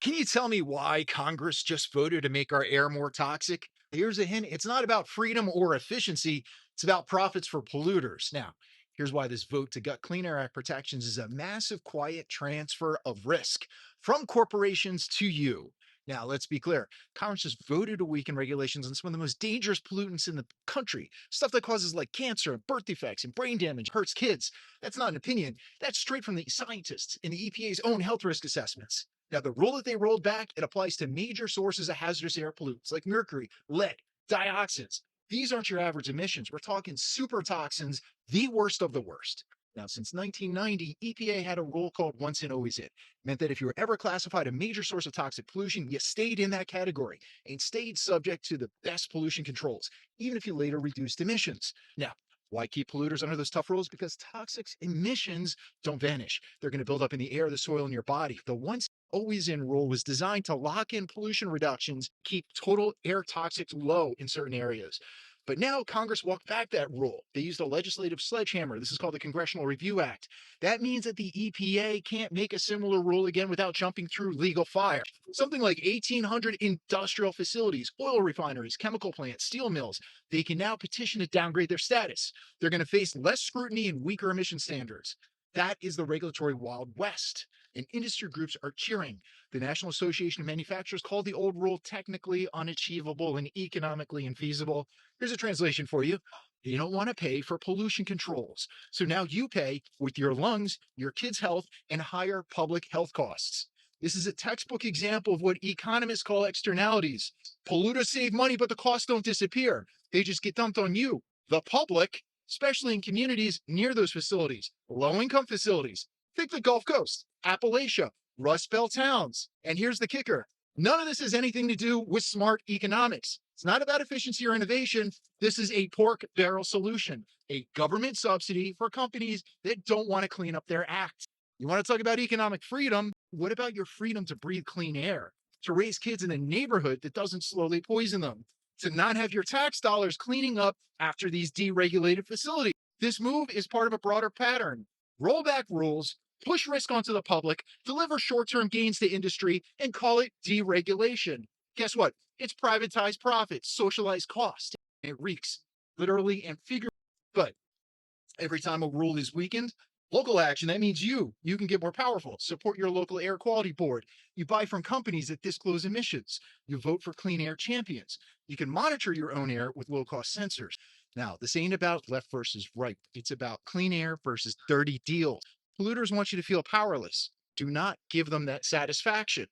Can you tell me why Congress just voted to make our air more toxic? Here's a hint, it's not about freedom or efficiency, it's about profits for polluters. Now, here's why this vote to gut Clean Air Act protections is a massive, quiet transfer of risk from corporations to you. Now, let's be clear. Congress just voted to weaken regulations on some of the most dangerous pollutants in the country. Stuff that causes like cancer, birth defects, and brain damage, hurts kids. That's not an opinion. That's straight from the scientists in the EPA's own health risk assessments. Now, the rule that they rolled back, it applies to major sources of hazardous air pollutants like mercury, lead, dioxins. These aren't your average emissions. We're talking super toxins, the worst of the worst. Now, since 1990, EPA had a rule called once and always in. It meant that if you were ever classified a major source of toxic pollution, you stayed in that category and stayed subject to the best pollution controls, even if you later reduced emissions. Now, why keep polluters under those tough rules? Because toxic emissions don't vanish. They're going to build up in the air, the soil, and your body. The once always in rule was designed to lock in pollution reductions, keep total air toxics low in certain areas. But now Congress walked back that rule. They used a legislative sledgehammer. This is called the Congressional Review Act. That means that the EPA can't make a similar rule again without jumping through legal fire. Something like 1,800 industrial facilities, oil refineries, chemical plants, steel mills, they can now petition to downgrade their status. They're going to face less scrutiny and weaker emission standards. That is the regulatory Wild West, and industry groups are cheering. The National Association of Manufacturers called the old rule technically unachievable and economically infeasible. Here's a translation for you. You don't want to pay for pollution controls. So now you pay with your lungs, your kids' health, and higher public health costs. This is a textbook example of what economists call externalities. Polluters save money, but the costs don't disappear. They just get dumped on you, the public, especially in communities near those facilities, low income facilities. Think the Gulf Coast, Appalachia, Rust Belt towns. And here's the kicker, none of this has anything to do with smart economics. It's not about efficiency or innovation. This is a pork barrel solution, a government subsidy for companies that don't want to clean up their act. You want to talk about economic freedom? What about your freedom to breathe clean air, to raise kids in a neighborhood that doesn't slowly poison them, to not have your tax dollars cleaning up after these deregulated facilities? This move is part of a broader pattern. Roll back rules, push risk onto the public, deliver short term gains to industry, and call it deregulation. Guess what? It's privatized profits, socialized cost. It reeks literally and figuratively. But every time a rule is weakened, local action, that means you can get more powerful. Support your local air quality board. You buy from companies that disclose emissions. You vote for clean air champions. You can monitor your own air with low cost sensors. Now, this ain't about left versus right. It's about clean air versus dirty deals. Polluters want you to feel powerless. Do not give them that satisfaction.